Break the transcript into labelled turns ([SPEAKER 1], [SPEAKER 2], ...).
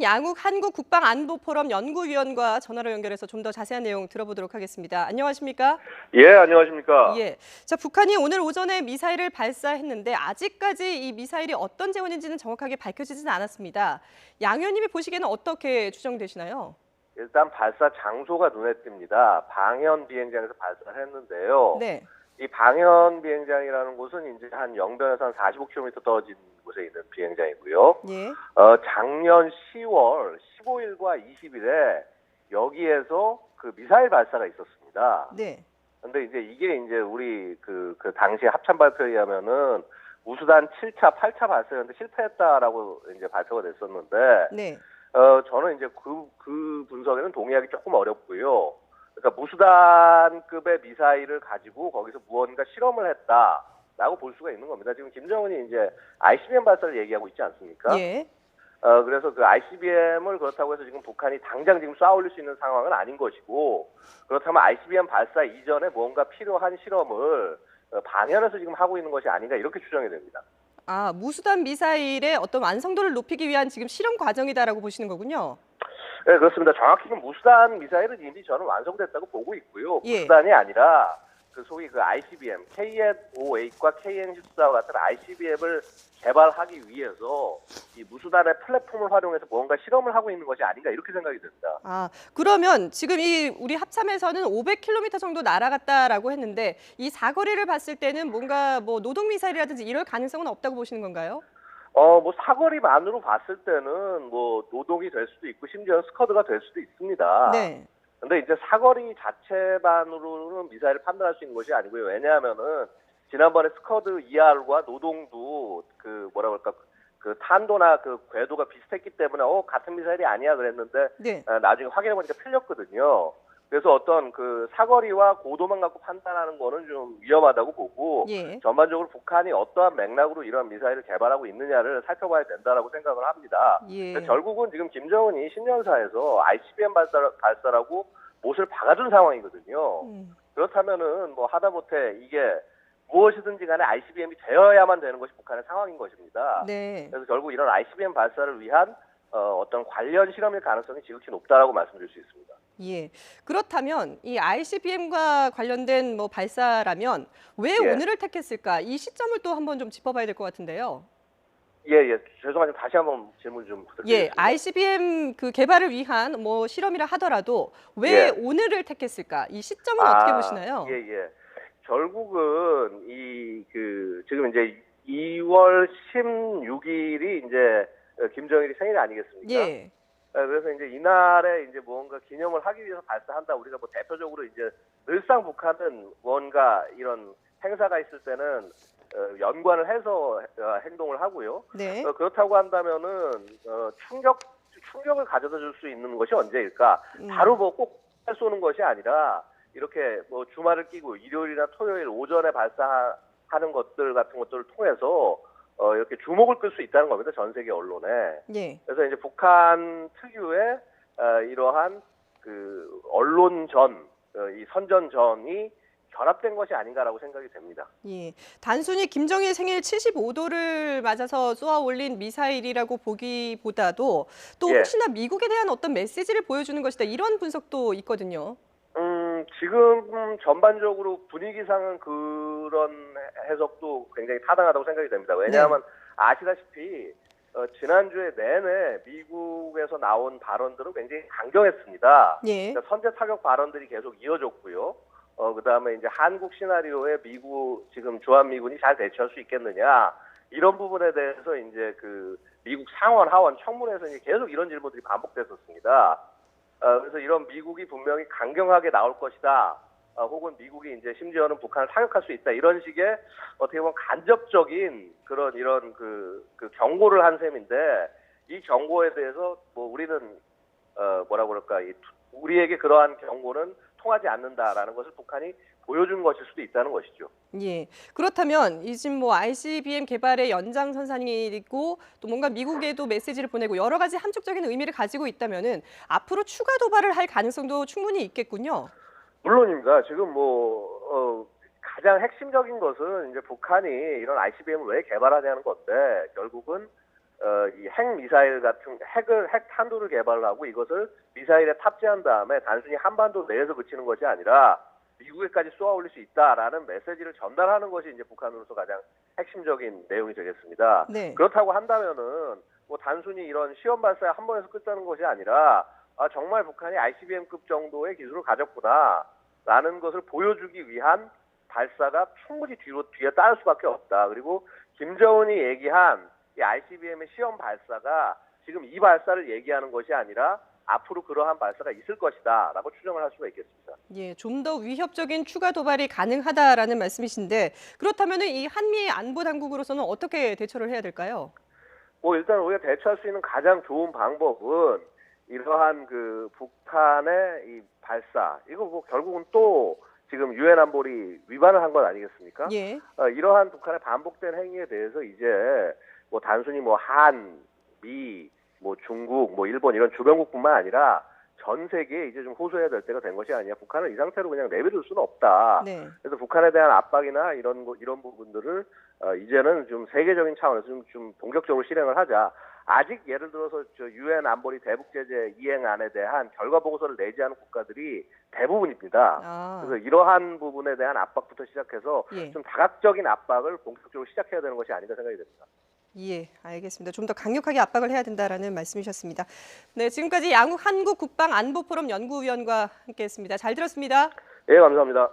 [SPEAKER 1] 양욱 한국국방안보포럼 연구위원과 전화로 연결해서 좀 더 자세한 내용 들어보도록 하겠습니다. 안녕하십니까?
[SPEAKER 2] 예, 안녕하십니까.
[SPEAKER 1] 예. 자, 북한이 오늘 오전에 미사일을 발사했는데 아직까지 이 미사일이 어떤 재원인지는 정확하게 밝혀지지는 않았습니다. 양 의원님이 보시기에는 어떻게 추정되시나요?
[SPEAKER 2] 일단 발사 장소가 눈에 띕니다. 방현 비행장에서 발사를 했는데요.
[SPEAKER 1] 네.
[SPEAKER 2] 이 방현 비행장이라는 곳은 이제 한 영변에서 한 45km 떨어진 곳에 있는 비행장이고요.
[SPEAKER 1] 예.
[SPEAKER 2] 작년 10월 15일과 20일에 여기에서 그 미사일 발사가 있었습니다.
[SPEAKER 1] 네.
[SPEAKER 2] 근데 이게 우리 그 당시 합참 발표에 의하면은 우수단 7차, 8차 발사였는데 실패했다라고 이제 발표가 됐었는데,
[SPEAKER 1] 네.
[SPEAKER 2] 저는 이제 그 분석에는 동의하기 조금 어렵고요. 그러니까 무수단급의 미사일을 가지고 거기서 무언가 실험을 했다라고 볼 수가 있는 겁니다. 지금 김정은이 이제 ICBM 발사를 얘기하고 있지 않습니까?
[SPEAKER 1] 예.
[SPEAKER 2] 그래서 그 ICBM을 그렇다고 해서 지금 북한이 당장 지금 쏴 올릴 수 있는 상황은 아닌 것이고, 그렇다면 ICBM 발사 이전에 뭔가 필요한 실험을 방연해서 지금 하고 있는 것이 아닌가 이렇게 추정이 됩니다.
[SPEAKER 1] 아, 무수단 미사일의 어떤 완성도를 높이기 위한 지금 실험 과정이다라고 보시는 거군요.
[SPEAKER 2] 네, 그렇습니다. 정확히는 무수단 미사일은 이미 저는 완성됐다고 보고 있고요.
[SPEAKER 1] 예.
[SPEAKER 2] 무수단이 아니라 그 소위 그 ICBM, KN-58과 KN-14와 같은 ICBM을 개발하기 위해서 이 무수단의 플랫폼을 활용해서 뭔가 실험을 하고 있는 것이 아닌가 이렇게 생각이 듭니다.
[SPEAKER 1] 아, 그러면 지금 이 우리 합참에서는 500km 정도 날아갔다라고 했는데 이 사거리를 봤을 때는 뭔가 뭐 노동 미사일이라든지 이럴 가능성은 없다고 보시는 건가요?
[SPEAKER 2] 뭐 사거리만으로 봤을 때는 뭐 노동이 될 수도 있고 심지어 스커드가 될 수도 있습니다.
[SPEAKER 1] 네.
[SPEAKER 2] 근데 이제 사거리 자체만으로는 미사일을 판단할 수 있는 것이 아니고요. 왜냐하면은 지난번에 스커드 ER과 노동도 그 뭐라 그럴까 그 탄도나 그 궤도가 비슷했기 때문에 같은 미사일이 아니야 그랬는데
[SPEAKER 1] 네.
[SPEAKER 2] 나중에 확인해 보니까 틀렸거든요. 그래서 어떤 그 사거리와 고도만 갖고 판단하는 거는 좀 위험하다고 보고
[SPEAKER 1] 예.
[SPEAKER 2] 전반적으로 북한이 어떠한 맥락으로 이런 미사일을 개발하고 있느냐를 살펴봐야 된다라고 생각을 합니다.
[SPEAKER 1] 예.
[SPEAKER 2] 결국은 지금 김정은이 신년사에서 ICBM 발사라고 못을 박아준 상황이거든요. 그렇다면은 뭐 하다못해 이게 무엇이든지 간에 ICBM이 되어야만 되는 것이 북한의 상황인 것입니다.
[SPEAKER 1] 네.
[SPEAKER 2] 그래서 결국 이런 ICBM 발사를 위한 어떤 관련 실험일 가능성이 지극히 높다라고 말씀드릴 수 있습니다.
[SPEAKER 1] 예. 그렇다면 이 ICBM과 관련된 뭐 발사라면 왜
[SPEAKER 2] 예.
[SPEAKER 1] 오늘을 택했을까? 이 시점을 또 한번 좀 짚어봐야 될 것 같은데요.
[SPEAKER 2] 예. 죄송하지만 다시 한번 질문 좀
[SPEAKER 1] 예,
[SPEAKER 2] 부탁드리겠습니다.
[SPEAKER 1] ICBM 그 개발을 위한 뭐 실험이라 하더라도 왜
[SPEAKER 2] 예.
[SPEAKER 1] 오늘을 택했을까? 이 시점은 어떻게 보시나요?
[SPEAKER 2] 예. 결국은 지금 이제 2월 16일이 이제 김정일이 생일 아니겠습니까?
[SPEAKER 1] 예.
[SPEAKER 2] 그래서 이제 이날에 이제 무언가 기념을 하기 위해서 발사한다. 우리가 뭐 대표적으로 이제 늘상 북한은 뭔가 이런 행사가 있을 때는 연관을 해서 행동을 하고요.
[SPEAKER 1] 네.
[SPEAKER 2] 그렇다고 한다면은 충격을 가져다 줄 수 있는 것이 언제일까? 바로 뭐 꼭 쏘는 것이 아니라 이렇게 뭐 주말을 끼고 일요일이나 토요일 오전에 발사하는 것들 같은 것들을 통해서 이렇게 주목을 끌 수 있다는 겁니다. 전 세계 언론에.
[SPEAKER 1] 예.
[SPEAKER 2] 그래서 이제 북한 특유의 이러한 그 언론전, 이 선전전이 결합된 것이 아닌가라고 생각이 됩니다.
[SPEAKER 1] 예. 단순히 김정일 생일 75도를 맞아서 쏘아 올린 미사일이라고 보기보다도 또
[SPEAKER 2] 예.
[SPEAKER 1] 혹시나 미국에 대한 어떤 메시지를 보여주는 것이다. 이런 분석도 있거든요.
[SPEAKER 2] 지금 전반적으로 분위기상은 그런 해석도 굉장히 타당하다고 생각이 됩니다. 왜냐하면 아시다시피 지난주에 내내 미국에서 나온 발언들은 굉장히 강경했습니다.
[SPEAKER 1] 예.
[SPEAKER 2] 그러니까 선제 타격 발언들이 계속 이어졌고요. 그다음에 이제 한국 시나리오에 지금 주한미군이 잘 대처할 수 있겠느냐 이런 부분에 대해서 이제 그 미국 상원 하원 청문회에서 이제 계속 이런 질문들이 반복됐었습니다. 그래서 이런 미국이 분명히 강경하게 나올 것이다. 혹은 미국이 이제 심지어는 북한을 타격할 수 있다. 이런 식의 어떻게 보면 간접적인 이런 그 경고를 한 셈인데 이 경고에 대해서 뭐 우리는 뭐라 그럴까 우리에게 그러한 경고는 통하지 않는다라는 것을 북한이 보여준 것일 수도 있다는 것이죠.
[SPEAKER 1] 예. 그렇다면 이 지금 뭐 ICBM 개발의 연장선상이고 또 뭔가 미국에도 메시지를 보내고 여러 가지 함축적인 의미를 가지고 있다면은 앞으로 추가 도발을 할 가능성도 충분히 있겠군요.
[SPEAKER 2] 물론입니다. 지금 가장 핵심적인 것은 이제 북한이 이런 ICBM을 왜 개발하냐는 건데 결국은 이 핵 미사일 같은 핵 탄두를 개발하고 이것을 미사일에 탑재한 다음에 단순히 한반도 내에서 그치는 것이 아니라 미국에까지 쏘아 올릴 수 있다라는 메시지를 전달하는 것이 이제 북한으로서 가장 핵심적인 내용이 되겠습니다.
[SPEAKER 1] 네.
[SPEAKER 2] 그렇다고 한다면은 뭐 단순히 이런 시험 발사에 한 번에서 끝나는 것이 아니라 정말 북한이 ICBM급 정도의 기술을 가졌구나라는 것을 보여주기 위한 발사가 충분히 뒤에 따를 수밖에 없다. 그리고 김정은이 얘기한 이 ICBM의 시험 발사가 지금 이 발사를 얘기하는 것이 아니라 앞으로 그러한 발사가 있을 것이다라고 추정을 할 수가 있겠습니다.
[SPEAKER 1] 예, 좀 더 위협적인 추가 도발이 가능하다라는 말씀이신데 그렇다면 이 한미의 안보 당국으로서는 어떻게 대처를 해야 될까요?
[SPEAKER 2] 뭐 일단 우리가 대처할 수 있는 가장 좋은 방법은 이러한 그 북한의 이 발사 이거 뭐 결국은 또 지금 유엔 안보리 위반을 한 것 아니겠습니까?
[SPEAKER 1] 예.
[SPEAKER 2] 이러한 북한의 반복된 행위에 대해서 이제 뭐 단순히 뭐 한, 미, 뭐 중국, 뭐 일본 이런 주변국뿐만 아니라 전 세계에 이제 좀 호소해야 될 때가 된 것이 아니야. 북한을 이 상태로 그냥 내버릴 수는 없다.
[SPEAKER 1] 네.
[SPEAKER 2] 그래서 북한에 대한 압박이나 이런 부분들을 이제는 좀 세계적인 차원에서 좀 본격적으로 실행을 하자. 아직 예를 들어서 저 유엔 안보리 대북 제재 이행안에 대한 결과 보고서를 내지 않은 국가들이 대부분입니다. 그래서 이러한 부분에 대한 압박부터 시작해서
[SPEAKER 1] 예.
[SPEAKER 2] 좀 다각적인 압박을 본격적으로 시작해야 되는 것이 아닌가 생각이 됩니다.
[SPEAKER 1] 예, 알겠습니다. 좀 더 강력하게 압박을 해야 된다라는 말씀이셨습니다. 네, 지금까지 양욱 한국국방안보포럼 연구위원과 함께했습니다. 잘 들었습니다.
[SPEAKER 2] 예, 감사합니다.